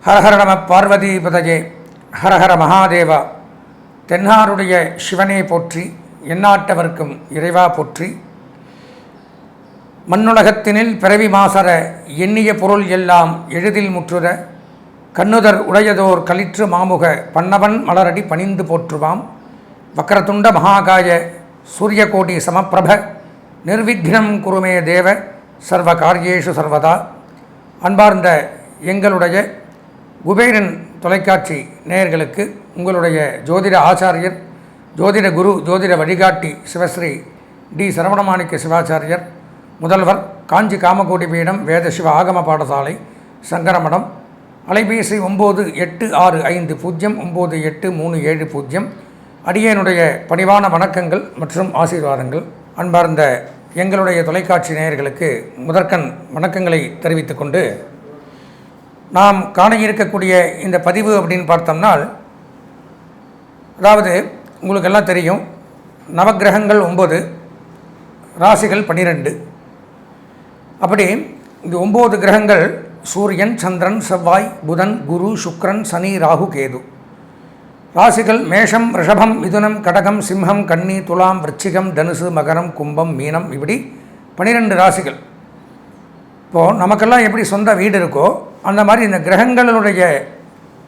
ஹரஹர நம பார்வதி பதஜே. ஹரஹர மகாதேவா. தென்னாருடைய சிவனே போற்றி, எந்நாட்டவர்க்கும் இறைவா போற்றி. மண்ணுலகத்தினில் பிறவி மாசற எண்ணிய பொருள் எல்லாம் எளிதில் முற்றுற கண்ணுதர் உடையதோர் களிற்று மாமுக பன்னவன் மலரடி பணிந்து போற்றுவாம். வக்ரதுண்ட மகாகாய சூரியகோடி சமப்பிரப நிர்விக்னம் குருமே தேவ சர்வ காரியேஷு சர்வதா. அன்பார்ந்த எங்களுடைய குபேரன் தொலைக்காட்சி நேயர்களுக்கு உங்களுடைய ஜோதிட ஆச்சாரியர், ஜோதிட குரு, ஜோதிட வழிகாட்டி சிவஸ்ரீ டி சரவணமாணிக்க சிவாச்சாரியர், முதல்வர், காஞ்சி காமகோடி பீடம் வேத சிவ ஆகம பாடசாலை, சங்கரமடம், அலைபேசி 9865098370, அடியனுடைய பணிவான வணக்கங்கள் மற்றும் ஆசீர்வாதங்கள். அன்பார்ந்த எங்களுடைய தொலைக்காட்சி நேயர்களுக்கு முதற்கண் வணக்கங்களை தெரிவித்துக் கொண்டு, நாம் காண இருக்கக்கூடிய இந்த பதிவு அப்படின்னு பார்த்தோம்னால், அதாவது உங்களுக்கெல்லாம் தெரியும், நவக்கிரகங்கள் 9, ராசிகள் 12. அப்படி இந்த 9 கிரகங்கள் சூரியன், சந்திரன், செவ்வாய், புதன், குரு, சுக்கிரன், சனி, ராகு, கேது. ராசிகள் மேஷம், ரிஷபம், மிதுனம், கடகம், சிம்மம், கன்னி, துலாம், விருச்சிகம், தனுசு, மகரம், கும்பம், மீனம், இப்படி 12 ராசிகள். இப்போது நமக்கெல்லாம் எப்படி சொந்த வீடு இருக்கோ அந்த மாதிரி இந்த கிரகங்களுடைய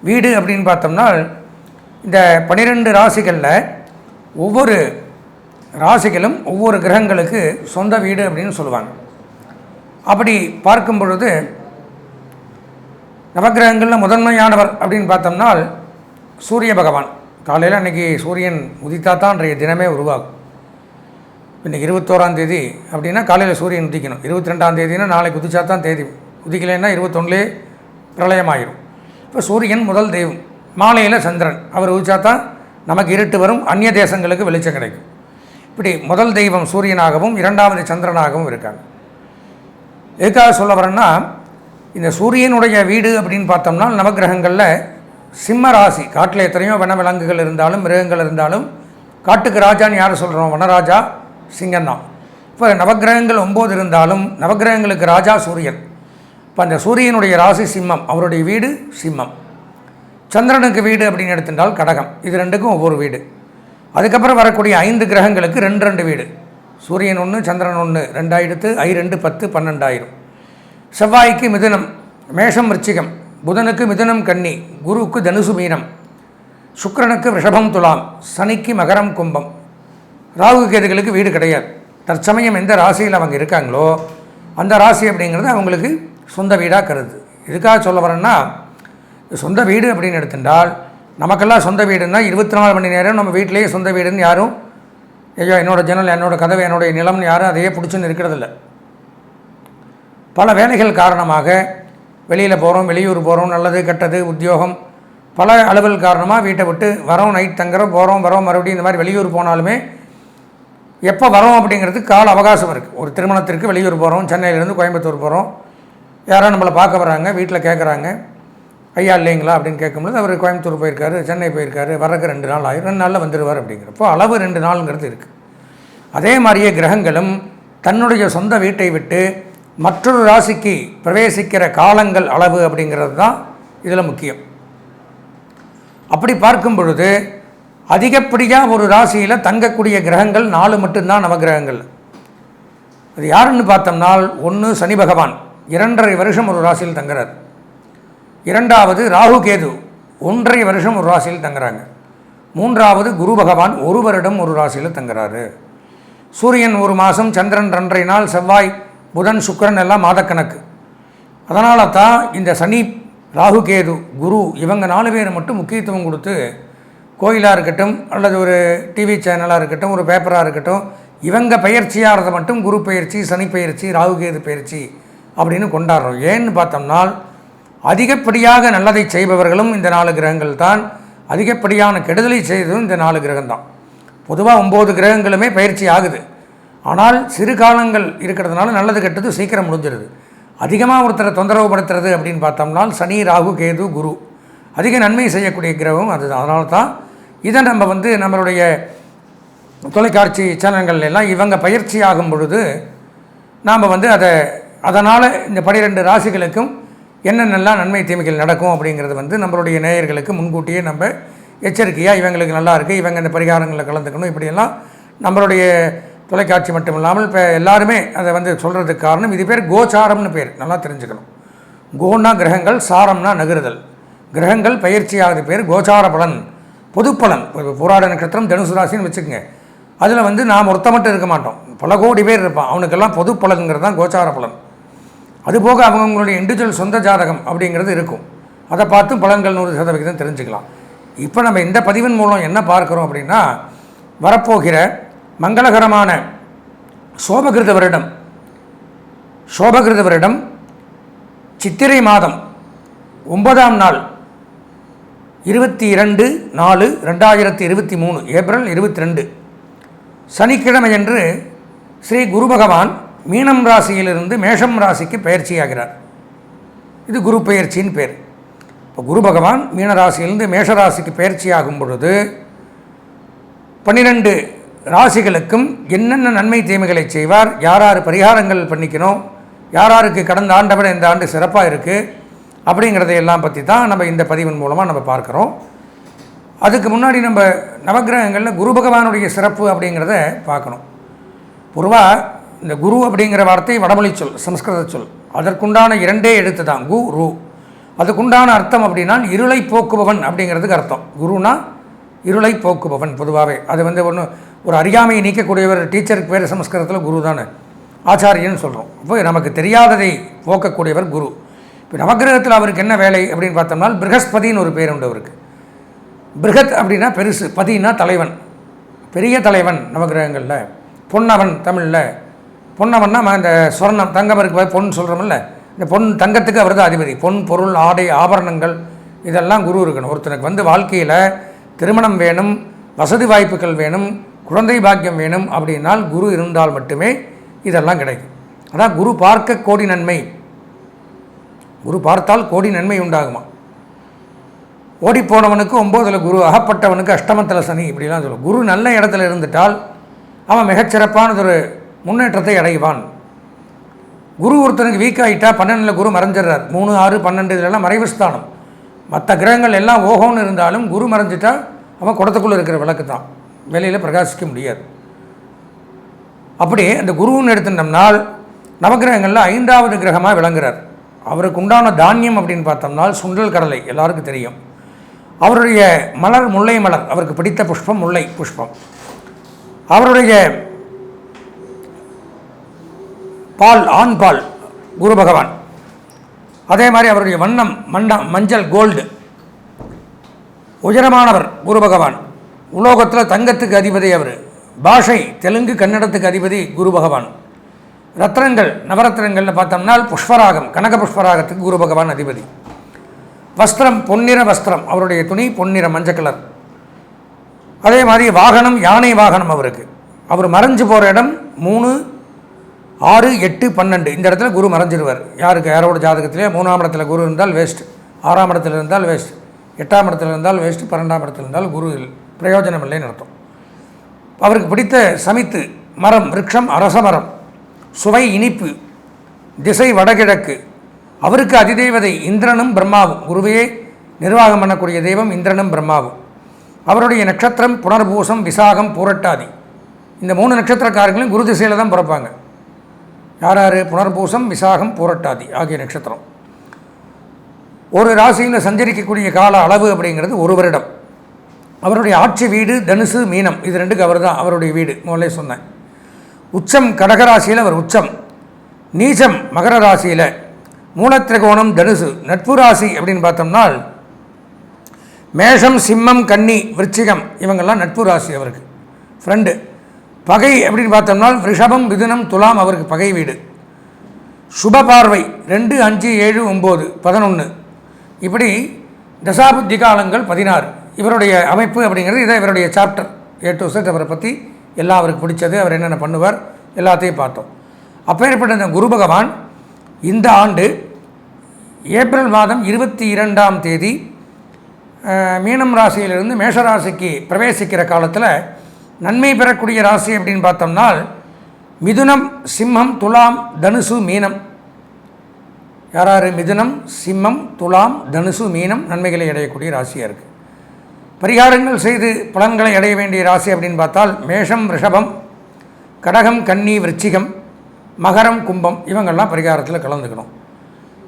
வீடு அப்படின்னு பார்த்தோம்னா, இந்த 12 ராசிகளில் ஒவ்வொரு ராசிகளும் ஒவ்வொரு கிரகங்களுக்கு சொந்த வீடு அப்படின்னு சொல்லுவாங்க. அப்படி பார்க்கும் பொழுது நவக்கிரகங்களில் முதன்மையானவர் அப்படின்னு பார்த்தோம்னா சூரிய பகவான். காலையில் அன்றைக்கி சூரியன் உதித்தாத்தான் அன்றைய தினமே உருவாகும். இன்றைக்கி 21ஆம் தேதி அப்படின்னா காலையில் சூரியன் உதிக்கணும். 22ஆம் தேதினா நாளைக்கு உதிச்சா தான் தேதி, உதிக்கலைன்னா 21 பிரளயமாயிரும். இப்போ சூரியன் முதல் தெய்வம். மாலையில் சந்திரன், அவர் உதிச்சா தான் நமக்கு இருட்டு வரும், அந்நிய தேசங்களுக்கு வெளிச்சம் கிடைக்கும். இப்படி முதல் தெய்வம் சூரியனாகவும் இரண்டாவது சந்திரனாகவும் இருக்காங்க. எதுக்காக சொல்ல வரேன்னா, இந்த சூரியனுடைய வீடு அப்படின்னு பார்த்தோம்னா நவக்கிரகங்களில் சிம்ம ராசி. காட்டில் எத்தனையோ வனவிலங்குகள் இருந்தாலும் மிருகங்கள் இருந்தாலும் காட்டுக்கு ராஜான்னு யார் சொல்கிறோம்? வனராஜா சிங்கம் தான். இப்போ நவக்கிரகங்கள் 9 இருந்தாலும் நவக்கிரகங்களுக்கு ராஜா சூரியன். இப்போ அந்த சூரியனுடைய ராசி சிம்மம், அவருடைய வீடு சிம்மம். சந்திரனுக்கு வீடு அப்படின்னு எடுத்துட்டால் கடகம். இது ரெண்டுக்கும் ஒவ்வொரு வீடு. அதுக்கப்புறம் வரக்கூடிய 5 கிரகங்களுக்கு 2 வீடு. சூரியன் 1, சந்திரன் 1, 2 ஆயிடுத்து. I2 10, 12 ஆயிரும். செவ்வாய்க்கு மிதுனம், மேஷம், விருச்சிகம். புதனுக்கு மிதுனம், கன்னி. குருவுக்கு தனுசு, மீனம். சுக்கிரனுக்கு ரிஷபம், துலாம். சனிக்கு மகரம், கும்பம். ராகு கேதுகளுக்கு வீடு கிடையாது. தற்சமயம் எந்த ராசியில் அவங்க இருக்காங்களோ அந்த ராசி அப்படிங்கிறது அவங்களுக்கு சொந்த வீடாக கருது. இதுக்காக சொல்ல வரேன்னா, சொந்த வீடு அப்படின்னு எடுத்துட்டால் நமக்கெல்லாம் சொந்த வீடுன்னா 24 மணி நேரம் நம்ம வீட்டிலேயே சொந்த வீடுன்னு யாரும், ஐயோ என்னோடய ஜன்னல், என்னோடய கதவு, என்னுடைய நிலம்னு யாரும் அதையே பிடிச்சுன்னு இருக்கிறதில்ல. பல வேலைகள் காரணமாக வெளியில் போகிறோம், வெளியூர் போகிறோம், நல்லது கெட்டது உத்தியோகம், பல அளவுகள் காரணமாக வீட்டை விட்டு வரோம், நைட் தங்குறோம், போகிறோம் வரோம், மறுபடியும் இந்த மாதிரி வெளியூர் போனாலுமே எப்போ வரோம் அப்படிங்கிறதுக்கு கால அவகாசம் இருக்குது. ஒரு திருமணத்திற்கு வெளியூர் போகிறோம், சென்னையிலேருந்து கோயம்புத்தூர் போகிறோம், யாரோ நம்மளை பார்க்க வராங்க, வீட்டில் கேட்குறாங்க, ஐயா இல்லைங்களா அப்படின்னு கேட்கும்போது அவர் கோயம்புத்தூர் போயிருக்காரு, சென்னை போயிருக்காரு, வரக்கு 2 நாள் ஆயிரும், 2 நாளில் வந்துடுவார் அப்படிங்கிறப்போ அளவு 2 நாளுங்கிறது இருக்குது. அதே மாதிரியே கிரகங்களும் தன்னுடைய சொந்த வீட்டை விட்டு மற்றொரு ராசிக்கு பிரவேசிக்கிற காலங்கள் அளவு அப்படிங்கிறது தான் இதில் முக்கியம். அப்படி பார்க்கும் பொழுது அதிகப்படியாக ஒரு ராசியில் தங்கக்கூடிய கிரகங்கள் 4 மட்டும்தான் நவகிரகங்கள். அது யாருன்னு பார்த்தோம்னா, 1 சனி பகவான் 2.5 வருஷம் ஒரு ராசியில் தங்குறார். 2வது ராகு கேது 1.5 வருஷம் ஒரு ராசியில் தங்குறாங்க. 3வது குரு பகவான் 1 வருடம் ஒரு ராசியில் தங்குறாரு. சூரியன் 1 மாதம், சந்திரன் 2.5 நாள், செவ்வாய், புதன், சுக்கிரன் எல்லாம் மாதக்கணக்கு. அதனால தான் இந்த சனி, ராகு, கேது, குரு இவங்க 4 பேர் மட்டும் முக்கியத்துவம் கொடுத்து கோயிலாக இருக்கட்டும் அல்லது ஒரு டிவி சேனலாக இருக்கட்டும், ஒரு பேப்பராக இருக்கட்டும், இவங்க பயிற்சியாகிறத மட்டும் குரு பயிற்சி, சனி பயிற்சி, ராகு கேது பயிற்சி அப்படின்னு கொண்டாடுறோம். ஏன்னு பார்த்தோம்னா, அதிகப்படியாக நல்லதை செய்பவர்களும் இந்த 4 கிரகங்கள் தான், அதிகப்படியான கெடுதலை செய்ததும் இந்த 4 கிரகம் தான். பொதுவாக 9 கிரகங்களுமே பயிற்சி ஆகுது. ஆனால் சிறு காலங்கள் இருக்கிறதுனால நல்லது கெட்டது சீக்கிரம் முடிஞ்சிருது. அதிகமாக ஒருத்தரை தொந்தரவு படுத்துறது அப்படின்னு பார்த்தோம்னா சனி, ராகு, கேது, குரு அதிக நன்மை செய்யக்கூடிய கிரகம் அதுதான். அதனால தான் இதை நம்ம நம்மளுடைய தொலைக்காட்சி சேனல்கள் எல்லாம் இவங்க பயிற்சி ஆகும் பொழுது நாம் வந்து அதனால் இந்த 12 ராசிகளுக்கும் என்னென்னலாம் நன்மை தீமைகள் நடக்கும் அப்படிங்கிறது வந்து நம்மளுடைய நேயர்களுக்கு முன்கூட்டியே நம்ம எச்சரிக்கையாக இவங்களுக்கு நல்லா இருக்குது, இவங்க இந்த பரிகாரங்களில் கலந்துக்கணும், இப்படியெல்லாம் நம்மளுடைய தொலைக்காட்சி மட்டும் இல்லாமல் இப்போ எல்லாருமே அதை வந்து சொல்கிறதுக்கு காரணம், இது பேர் கோச்சாரம்னு பேர், நல்லா தெரிஞ்சுக்கணும். கோன்னா கிரகங்கள், சாரம்னா நகருதல். கிரகங்கள் பயிற்சியாவது பேர் கோச்சார பலன், பொதுப்பலன். இப்போ போராட நட்சத்திரம் தனுசு ராசின்னு வச்சுக்கோங்க, அதில் வந்து நாம் ஒருத்த மட்டும் இருக்க மாட்டோம், பல கோடி பேர் இருப்பான், அவனுக்கெல்லாம் பொது பலன்கிறது தான் கோச்சார பலன். அதுபோக அவங்களுடைய இண்டிவிஜுவல் சொந்த ஜாதகம் அப்படிங்கிறது இருக்கும், அதை பார்த்து பலன்கள் 100% தெரிஞ்சுக்கலாம். இப்போ நம்ம இந்த பதிவின் மூலம் என்ன பார்க்குறோம் அப்படின்னா, வரப்போகிற மங்களகரமான சோபகிருத வருடம் சித்திரை மாதம் 9ஆம் நாள் 22/4/2023 ஏப்ரல் 22 சனிக்கிழமையன்று ஸ்ரீ குரு பகவான் மீனம் ராசியிலிருந்து மேஷம் ராசிக்கு பயிற்சியாகிறார். இது குரு பயிற்சியின் பேர். இப்போ குரு பகவான் மீன ராசியிலிருந்து மேஷ ராசிக்கு பயிற்சியாகும் பொழுது 12 ராசிகளுக்கும் என்னென்ன நன்மை தீமைகளை செய்வார், யார் பரிகாரங்கள் பண்ணிக்கணும், யாருக்கு கடந்த ஆண்டை விட இந்த ஆண்டு சிறப்பாக இருக்குது அப்படிங்கிறதையெல்லாம் பற்றி தான் நம்ம இந்த பதிவின் மூலமாக நம்ம பார்க்குறோம். அதுக்கு முன்னாடி நம்ம நவகிரகங்களில் குரு பகவானுடைய சிறப்பு அப்படிங்கிறத பார்க்கணும். பொதுவாக இந்த குரு அப்படிங்கிற வார்த்தை வடமொழி சொல், சம்ஸ்கிருத சொல். அதற்குண்டான 2 எழுத்து தான் கு ரு. அதுக்குண்டான அர்த்தம் அப்படின்னா இருளை போக்குபவன் அப்படிங்கிறதுக்கு அர்த்தம். குருனா இருளை போக்குபவன். பொதுவாகவே அது வந்து ஒரு அறியாமையை நீக்கக்கூடியவர். டீச்சருக்கு பேர் சமஸ்கிருதத்தில் குரு தானே, ஆச்சாரியன்னு சொல்கிறோம். அப்போ நமக்கு தெரியாததை போக்கக்கூடியவர் குரு. இப்போ நவகிரகத்தில் அவருக்கு என்ன வேலை அப்படின்னு பார்த்தோம்னா, ப்ரஹஸ்பதின்னு ஒரு பேர் உண்டு அவருக்கு. ப்ரஹத் அப்படின்னா பெருசு, பதினா தலைவன், பெரிய தலைவன். நவகிரகங்களில் பொன்னவன், தமிழில் பொன்னவன்னா இந்த சொர்ணம் தங்கம் இருக்கு, பொன் சொல்கிறோமில்ல, இந்த பொன் தங்கத்துக்கு அவர் தான் அதிபதி. பொன் பொருள் ஆடை ஆபரணங்கள் இதெல்லாம் குரு இருக்கணும். ஒருத்தனுக்கு வந்து வாழ்க்கையில் திருமணம் வேணும், வசதி வாய்ப்புகள் வேணும், குழந்தை பாக்கியம் வேணும் அப்படின்னால் குரு இருந்தால் மட்டுமே இதெல்லாம் கிடைக்கும். அதான் குரு பார்க்க கோடி நன்மை, குரு பார்த்தால் கோடி நன்மை உண்டாகுமா. ஓடிப்போனவனுக்கு 9ல் குரு, அகப்பட்டவனுக்கு அஷ்டமத்தில் சனி, இப்படிலாம் சொல்லுவோம். குரு நல்ல இடத்துல இருந்துட்டால் அவன் மிகச்சிறப்பானதொரு முன்னேற்றத்தை அடைவான். குரு ஒருத்தனுக்கு வீக் ஆகிட்டா 12ல் குரு மறைஞ்சிடுறார். 3, 6, 12 இதெல்லாம் மறைவு ஸ்தானம். மற்ற கிரகங்கள் எல்லாம் ஓகோன்னு இருந்தாலும் குரு மறைஞ்சிட்டா அவன் குடத்துக்குள்ளே இருக்கிற விளக்கு தான், வெளியில் பிரகாசிக்க முடியாது. அப்படி அந்த குருன்னு எடுத்துட்டோம்னால் நவகிரகங்களில் 5வது கிரகமாக விளங்குறார். அவருக்கு உண்டான தானியம் அப்படின்னு பார்த்தோம்னா சுண்டல் கடலை, எல்லாருக்கும் தெரியும். அவருடைய மலர் முல்லை மலர், அவருக்கு பிடித்த புஷ்பம் முல்லை புஷ்பம். அவருடைய பால் ஆண் பால் குரு பகவான். அதே மாதிரி அவருடைய வண்ணம் மஞ்சள் கோல்டு. உயரமானவர் குரு பகவான். உலோகத்தில் தங்கத்துக்கு அதிபதி அவர். பாஷை தெலுங்கு கன்னடத்துக்கு அதிபதி குரு பகவான். ரத்னங்கள் நவரத்னங்களில் பார்த்தோம்னா புஷ்பராகம், கனக புஷ்பராகத்துக்கு குரு பகவான் அதிபதி. வஸ்திரம் பொன்னிற வஸ்திரம், அவருடைய துணி பொன்னிற மஞ்சள் கலர். அதே மாதிரி வாகனம் யானை வாகனம் அவருக்கு. அவர் மறைஞ்சு போகிற இடம் 3, 6, 8, 12 இந்த இடத்துல குரு மறைஞ்சிடுவார். யாரோட ஜாதகத்திலே 3ஆம் இடத்துல குரு இருந்தால் வேஸ்ட், 6ஆம் இடத்துல இருந்தால் வேஸ்ட், 8ஆம் இடத்துல இருந்தால் வேஸ்ட், 12ஆம் இடத்துல இருந்தால் குரு பிரயோஜனம் இல்லைன்னு அர்த்தம். அவருக்கு பிடித்த சமித்து மரம், விருட்சம் அரச மரம். சுவை இனிப்பு, திசை வடகிழக்கு. அவருக்கு அதிதேவதை இந்திரனும் பிரம்மாவும். குருவையே நிர்வாகம் பண்ணக்கூடிய தெய்வம் இந்திரனும் பிரம்மாவும். அவருடைய நட்சத்திரம் புனர்பூசம், விசாகம், பூரட்டாதி. இந்த 3 நட்சத்திரக்காரங்களும் குரு திசையில் தான் பிறப்பாங்க. யார்? புனர்பூசம், விசாகம், பூரட்டாதி ஆகிய நட்சத்திரம். ஒரு ராசியில் சஞ்சரிக்கக்கூடிய கால அளவு அப்படிங்கிறது 1 வருடம். அவருடைய ஆட்சி வீடு தனுசு மீனம், இது 2க்கு அவர் தான் அவருடைய வீடு. முதல்ல சொன்னேன். உச்சம் கடகராசியில் அவர் உச்சம், நீச்சம் மகர ராசியில், மூலத்திரிகோணம் தனுசு. நட்பு ராசி அப்படின்னு பார்த்தோம்னா மேஷம், சிம்மம், கன்னி, விருச்சிகம் இவங்கெல்லாம் நட்பு ராசி அவருக்கு, ஃப்ரெண்டு. பகை அப்படின்னு பார்த்தோம்னா ரிஷபம், மிதுனம், துலாம் அவருக்கு பகை வீடு. சுப பார்வை 2, 5, 7, 9, 11 இப்படி தசாபுத்தி காலங்கள் 16. இவருடைய அமைப்பு அப்படிங்கிறது இதை இவருடைய சாப்டர் A to Z. அவரை பற்றி எல்லாம் அவருக்கு பிடிச்சது, அவர் என்னென்ன பண்ணுவார் எல்லாத்தையும் பார்த்தோம். அப்பேற்பட்ட இந்த குரு பகவான் இந்த ஆண்டு ஏப்ரல் மாதம் 22ஆம் தேதி மீனம் ராசியிலிருந்து மேஷராசிக்கு பிரவேசிக்கிற காலத்தில் நன்மை பெறக்கூடிய ராசி அப்படின்னு பார்த்தோம்னால் மிதுனம், சிம்மம், துலாம், தனுசு, மீனம். யார் மிதுனம், சிம்மம், துலாம், தனுசு, மீனம் நன்மைகளை அடையக்கூடிய ராசியாக இருக்குது. பரிகாரங்கள் செய்து பலன்களை அடைய வேண்டிய ராசி அப்படின்னு பார்த்தால் மேஷம், ரிஷபம், கடகம், கன்னி, விருச்சிகம், மகரம், கும்பம் இவங்கள்லாம் பரிகாரத்தில் கலந்துக்கணும்.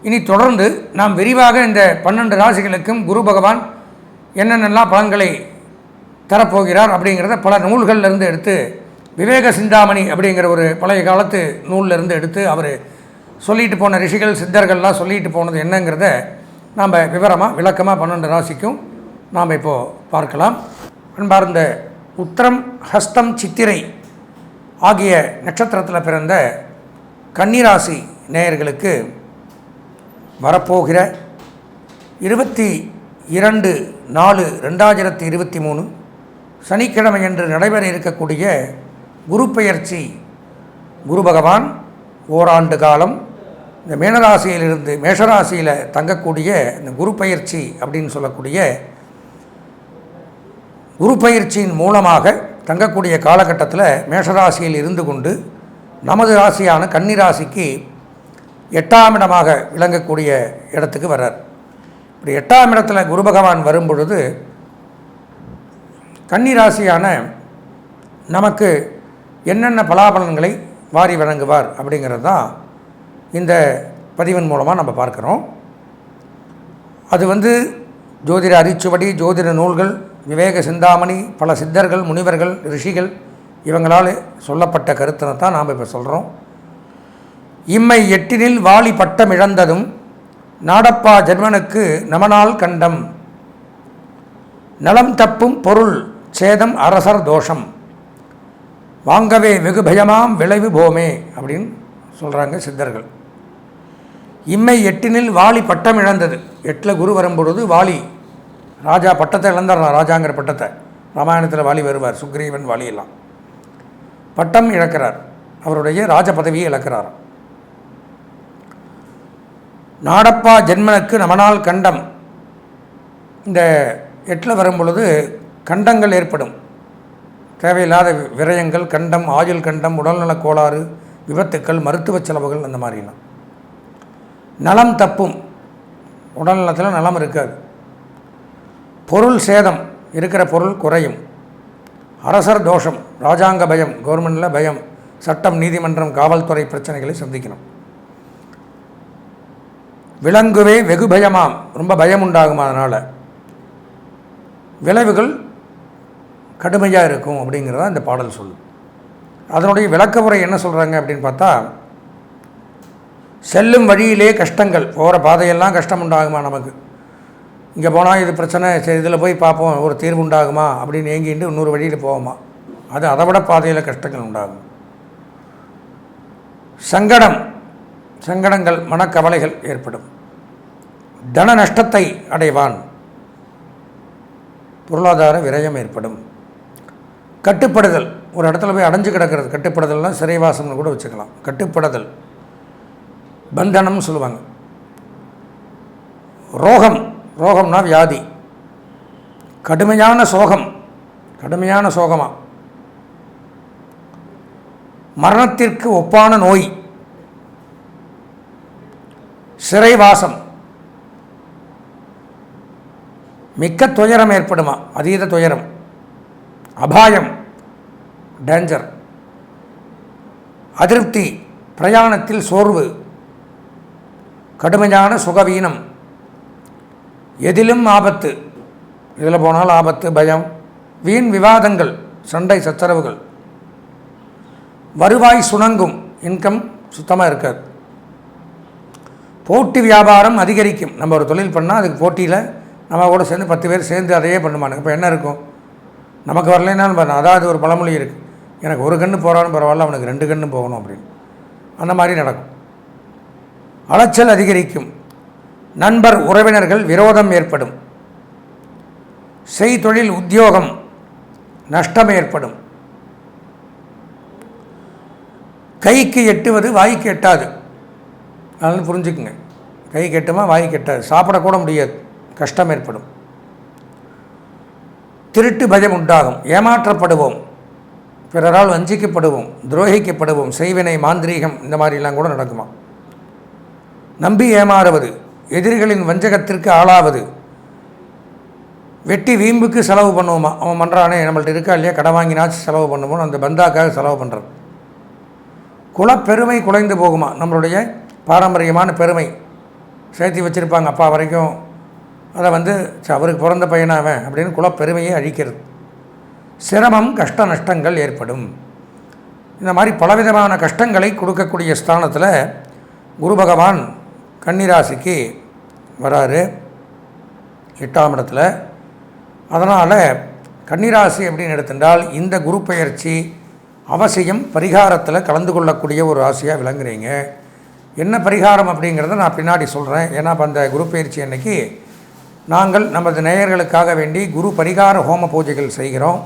இனி தொடர்ந்து நாம் விரிவாக இந்த 12 ராசிகளுக்கும் குரு பகவான் என்னென்னலாம் பலன்களை தரப்போகிறார் அப்படிங்கிறத பல நூல்களிலிருந்து எடுத்து, விவேக சிந்தாமணி அப்படிங்கிற ஒரு பழைய காலத்து நூலிலிருந்து எடுத்து அவர் சொல்லிட்டு போன ரிஷிகள் சித்தர்கள்லாம் சொல்லிட்டு போனது என்னங்கிறத நாம் விவரமாக விளக்கமாக 12 ராசிக்கும் நாம் இப்போது பார்க்கலாம். அன்பார்ந்த உத்திரம், ஹஸ்தம், சித்திரை ஆகிய நட்சத்திரத்தில் பிறந்த கன்னிராசி நேயர்களுக்கு வரப்போகிற 22/4/2023 சனிக்கிழமை என்று நடைபெற இருக்கக்கூடிய குரு பெயர்ச்சி, குரு பகவான் ஓராண்டு காலம் இந்த மீனராசியிலிருந்து மேஷராசியில் தங்கக்கூடிய இந்த குரு பயிற்சி அப்படின்னு சொல்லக்கூடிய குரு பயிற்சியின் மூலமாக தங்கக்கூடிய காலகட்டத்தில் மேஷராசியில் இருந்து கொண்டு நமது ராசியான கன்னிராசிக்கு 8ஆம் இடமாக விளங்கக்கூடிய இடத்துக்கு வர்றார். இப்படி 8ஆம் இடத்துல குரு பகவான் வரும் பொழுது கன்னிராசியான நமக்கு என்னென்ன பலாபலன்களை வாரி வழங்குவார் அப்படிங்கிறது தான் இந்த பதிவின் மூலமாக நம்ம பார்க்குறோம். அது ஜோதிட அரிச்சுவடி, ஜோதிட நூல்கள், விவேக சிந்தாமணி, பல சித்தர்கள், முனிவர்கள், ரிஷிகள் இவங்களால் சொல்லப்பட்ட கருத்தை தான் நாம் இப்போ சொல்கிறோம். இம்மை 8 வாலி பட்டம் இழந்ததும் நாடப்பா ஜென்மனுக்கு நமனால் கண்டம், நலம் தப்பும் பொருள் சேதம் அரசர் தோஷம், வாங்கவே வெகு பயமாம் விளைவு போமே அப்படின்னு சொல்கிறாங்க சித்தர்கள். இம்மை 8 வாலி பட்டம் இழந்தது. 8 குரு வரும்பொழுது வாலி ராஜா பட்டத்தை இழந்தார். ராஜாங்கிற பட்டத்தை ராமாயணத்தில் வாலி வருவார், சுக்ரீவன் வாலியெல்லாம் பட்டம் இழக்கிறார், அவருடைய ராஜ பதவியை இழக்கிறார். நாடப்பா ஜென்மனுக்கு நமனால் கண்டம், இந்த 8 வரும் பொழுது கண்டங்கள் ஏற்படும், தேவையில்லாத விரயங்கள், கண்டம், ஆயுள் கண்டம், உடல்நலக் கோளாறு, விபத்துக்கள், மருத்துவ செலவுகள், அந்த மாதிரிலாம். நலம் தப்பும், உடல்நலத்தில் நலம் இருக்காது. பொருள் சேதம், இருக்கிற பொருள் குறையும். அரசர் தோஷம், ராஜாங்க பயம், கவர்மெண்டில் பயம், சட்டம், நீதிமன்றம், காவல்துறை பிரச்சனைகளை சந்திக்கணும். விலங்குவே வெகு பயமாம், ரொம்ப பயம் உண்டாகும், அதனால் விளைவுகள் கடுமையாக இருக்கும் அப்படிங்கிறத இந்த பாடல் சொல்லும். அதனுடைய விளக்க உரை என்ன சொல்கிறாங்க அப்படின்னு பார்த்தா, செல்லும் வழியிலே கஷ்டங்கள், போகிற பாதையெல்லாம் கஷ்டம் உண்டாகுமா, நமக்கு இங்கே போனால் இது பிரச்சனை, சரி இதில் போய் பார்ப்போம் ஒரு தீர்வு உண்டாகுமா அப்படின்னு ஏங்கிட்டு இன்னொரு வழியில் போவோமா, அது அதை விட பாதையில் கஷ்டங்கள் உண்டாகும். சங்கடங்கள், மனக்கவலைகள் ஏற்படும். தன நஷ்டத்தை அடைவான், பொருளாதார விரயம் ஏற்படும். கட்டுப்படுதல், ஒரு இடத்துல போய் அடைஞ்சு கிடக்கிறது, கட்டுப்படுதல்னால் சிறைவாசம்னு கூட வச்சுக்கலாம். கட்டுப்படுதல், பந்தனம் சொல்லுவாங்க. ரோகம்னா வியாதி, கடுமையான சோகமாக, மரணத்திற்கு ஒப்பான நோய், சிறைவாசம், மிக்க துயரம் ஏற்படுமா, அதீத துயரம், அபாயம், டேஞ்சர், அதிருப்தி, பிரயாணத்தில் சோர்வு, கடுமையான சுகவீனம், எதிலும் ஆபத்து, இதில் போனால் ஆபத்து, பயம், வீண் விவாதங்கள், சண்டை சச்சரவுகள், வருவாய் சுணங்கும், இன்கம் சுத்தமாக இருக்காது. போட்டி வியாபாரம் அதிகரிக்கும், நம்ம ஒரு தொழில் பண்ணால் அதுக்கு போட்டியில் நம்ம கூட சேர்ந்து 10 பேர் சேர்ந்து அதையே பண்ணுவானுங்க. இப்போ என்ன இருக்கும், நமக்கு வரலைன்னாலும் அதாவது ஒரு பழமொழி இருக்குது, எனக்கு ஒரு கன்று போகிறான்னு பரவாயில்ல, அவனுக்கு 2 கன்று போகணும் அப்படின்னு, அந்த மாதிரி நடக்கும். அலைச்சல் அதிகரிக்கும். நண்பர் உறவினர்கள் விரோதம் ஏற்படும். செய்தொழில் உத்தியோகம் நஷ்டம் ஏற்படும். கைக்கு எட்டுவது வாய்க்கு எட்டாது, அதனால் புரிஞ்சுக்குங்க. கைக்கு எட்டுமா வாய்க்கு எட்டாது, சாப்பிடக்கூட முடியாது, கஷ்டம் ஏற்படும். திருட்டு பயம் உண்டாகும். ஏமாற்றப்படுவோம். பிறரால் வஞ்சிக்கப்படுவோம், துரோகிக்கப்படுவோம், செய்வினை, மாந்திரீகம் இந்த மாதிரிலாம் கூட நடக்குமா. நம்பி ஏமாறுவது, எதிரிகளின் வஞ்சகத்திற்கு ஆளாவது, வெட்டி வீம்புக்கு செலவு பண்ணுவோமா. அவன் பண்ணுறானே நம்மள்ட்ட இருக்கா இல்லையா, கடை வாங்கினாச்சு செலவு பண்ணுவோம், அந்த பந்தாக்காக செலவு பண்ணுறது. குலப்பெருமை குலைந்து போகுமா. நம்மளுடைய பாரம்பரியமான பெருமை சேர்த்து வச்சுருப்பாங்க அப்பா வரைக்கும், அதை அவருக்கு பிறந்த பையனாவன் அப்படின்னு குலப்பெருமையை அழிக்கிறது. சிரமம், கஷ்ட நஷ்டங்கள் ஏற்படும். இந்த மாதிரி பலவிதமான கஷ்டங்களை கொடுக்கக்கூடிய ஸ்தானத்தில் குரு பகவான் கன்னிராசிக்கு வராரு 8ஆம் இடத்துல. அதனால் கன்னிராசி அப்படின்னு எடுத்துட்டால் இந்த குரு பெயர்ச்சி அவசியம் பரிகாரத்தில் கலந்து கொள்ளக்கூடிய ஒரு ராசியாக விளங்குறீங்க. என்ன பரிகாரம் அப்படிங்கிறத நான் பின்னாடி சொல்கிறேன். ஏன்னா அந்த குரு பயிற்சி அன்னைக்கு நாங்கள் நமது நேயர்களுக்காக வேண்டி குரு பரிகார ஹோம பூஜைகள் செய்கிறோம்.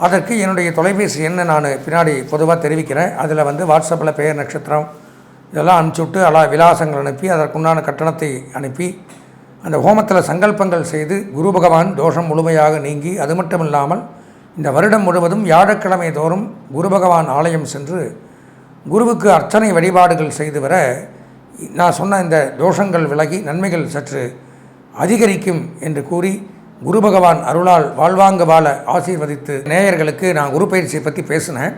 அதற்கு என்னுடைய தொலைபேசி எண்ணை நான் பின்னாடி பொதுவாக தெரிவிக்கிறேன். அதில் வாட்ஸ்அப்பில் பெயர், நட்சத்திரம் இதெல்லாம் அனுப்பிச்சுட்டு விலாசங்கள் அனுப்பி அதற்குண்டான கட்டணத்தை அனுப்பி அந்த ஹோமத்தில் சங்கல்பங்கள் செய்து குரு பகவான் தோஷம் முழுமையாக நீங்கி, அது மட்டும் இல்லாமல் இந்த வருடம் முழுவதும் வியாழக்கிழமை தோறும் குரு பகவான் ஆலயம் சென்று குருவுக்கு அர்ச்சனை வழிபாடுகள் செய்து வர நான் சொன்ன இந்த தோஷங்கள் விலகி நன்மைகள் சற்று அதிகரிக்கும் என்று கூறி குரு பகவான் அருளால் வாழ்வாங்க வாழ ஆசீர்வதித்து நேயர்களுக்கு நான் குரு பயிற்சியை பற்றி பேசினேன்.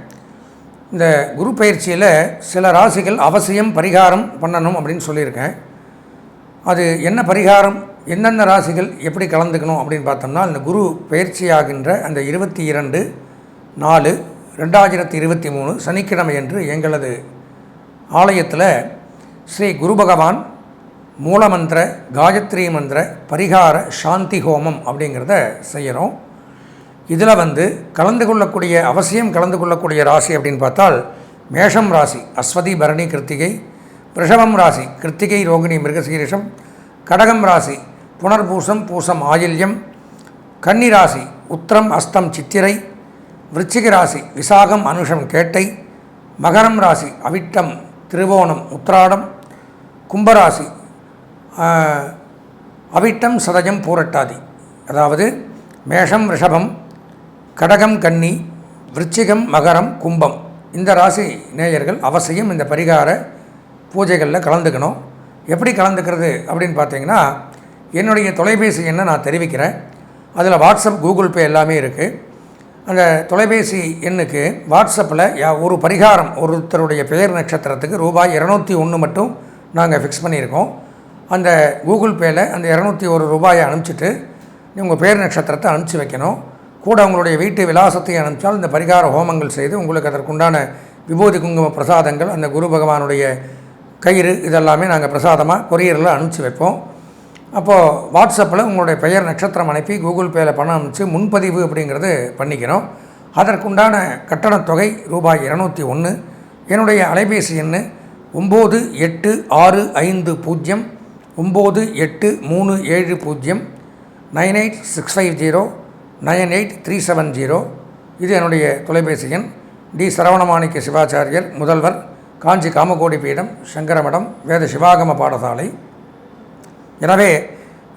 இந்த குரு பயிற்சியில் சில ராசிகள் அவசியம் பரிகாரம் பண்ணணும் அப்படின்னு சொல்லியிருக்கேன். அது என்ன பரிகாரம், எந்தெந்த ராசிகள் எப்படி கலந்துக்கணும் அப்படின்னு பார்த்தோம்னா, இந்த குரு பயிற்சியாகின்ற அந்த 22/4/2023 சனிக்கிழமை என்று எங்களது ஆலயத்தில் ஸ்ரீ குரு பகவான் மூலமந்திர காயத்ரி மந்திர பரிகார சாந்தி ஹோமம் அப்படிங்கிறத செய்கிறோம். இதில் கலந்து கொள்ளக்கூடிய அவசியம் கலந்து கொள்ளக்கூடிய ராசி அப்படின்னு பார்த்தால் மேஷம் ராசி அஸ்வதி பரணி கிருத்திகை, ரிஷபம் ராசி கிருத்திகை ரோகிணி மிருகசீரிஷம், கடகம் ராசி புனர்பூசம் பூசம் ஆயில்யம், கன்னி ராசி உத்திரம் அஸ்தம் சித்திரை, விருச்சிக ராசி விசாகம் அனுஷம் கேட்டை, மகரம் ராசி அவிட்டம் திருவோணம் உத்திராடம், கும்பராசி அவிட்டம் சதயம் பூரட்டாதி. அதாவது மேஷம் ரிஷபம், கடகம் கன்னி, விருச்சிகம் மகரம் கும்பம், இந்த ராசி நேயர்கள் அவசியம் இந்த பரிகார பூஜைகளில் கலந்துக்கணும். எப்படி கலந்துக்கிறது அப்படின்னு பார்த்தீங்கன்னா, என்னுடைய தொலைபேசி எண்ணை நான் தெரிவிக்கிறேன். அதில் வாட்ஸ்அப், கூகுள் பே எல்லாமே இருக்குது. அந்த தொலைபேசி எண்ணுக்கு வாட்ஸ்அப்பில் ஒரு பரிகாரம், ஒருத்தருடைய பெயர் நட்சத்திரத்துக்கு ரூபாய் 201 மட்டும் நாங்கள் ஃபிக்ஸ் பண்ணியிருக்கோம். அந்த கூகுள் பேயில் அந்த 201 ரூபாயை அனுப்பிச்சிட்டு உங்கள் பேர் நட்சத்திரத்தை அனுப்பிச்சி வைக்கணும். கூட உங்களுடைய வீட்டு விலாசத்தை அனுப்பிச்சால் இந்த பரிகார ஹோமங்கள் செய்து உங்களுக்கு அதற்குண்டான விபூதி குங்கும பிரசாதங்கள், அந்த குரு பகவானுடைய கயிறு இதெல்லாமே நாங்கள் பிரசாதமாக கொரியரில் அனுப்பிச்சி வைப்போம். அப்போது வாட்ஸ்அப்பில் உங்களுடைய பெயர் நட்சத்திரம் அனுப்பி கூகுள் பேயில் பணம் அனுப்பிச்சு முன்பதிவு அப்படிங்கிறது பண்ணிக்கிறோம். அதற்குண்டான கட்டணத்தொகை ரூபாய் 201. என்னுடைய அலைபேசி எண் 9865098370 986509837 இது என்னுடைய தொலைபேசி எண். டி சரவணமாணிக்க சிவாச்சாரியர், முதல்வர், காஞ்சி காமகோடி பீடம், சங்கரமடம், வேத சிவாகம பாடசாலை. எனவே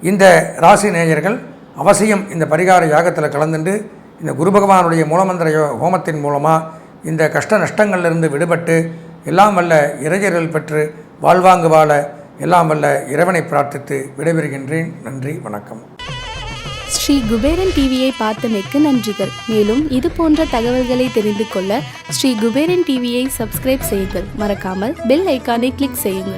இந்த ராசி நேயர்கள் அவசியம் இந்த பரிகார யாகத்தில் கலந்துண்டு இந்த குரு பகவானுடைய மூலமந்திர ஹோமத்தின் மூலமாக இந்த கஷ்ட நஷ்டங்களிலிருந்து விடுபட்டு எல்லாம் வல்ல இறையர்கள் பெற்று வாழ்வாங்கு வாழ எல்லாம் வல்ல இறைவனை பிரார்த்தித்து விடைபெறுகின்றேன். நன்றி, வணக்கம். ஸ்ரீ குபேரன் டிவியை பார்த்தமைக்கு நன்றிகள். மேலும் இது போன்ற தகவல்களை தெரிந்து கொள்ள ஸ்ரீ குபேரன் டிவியை சப்ஸ்கிரைப் செய்யுங்கள். மறக்காமல் பெல் ஐக்கானை கிளிக் செய்யுங்கள்.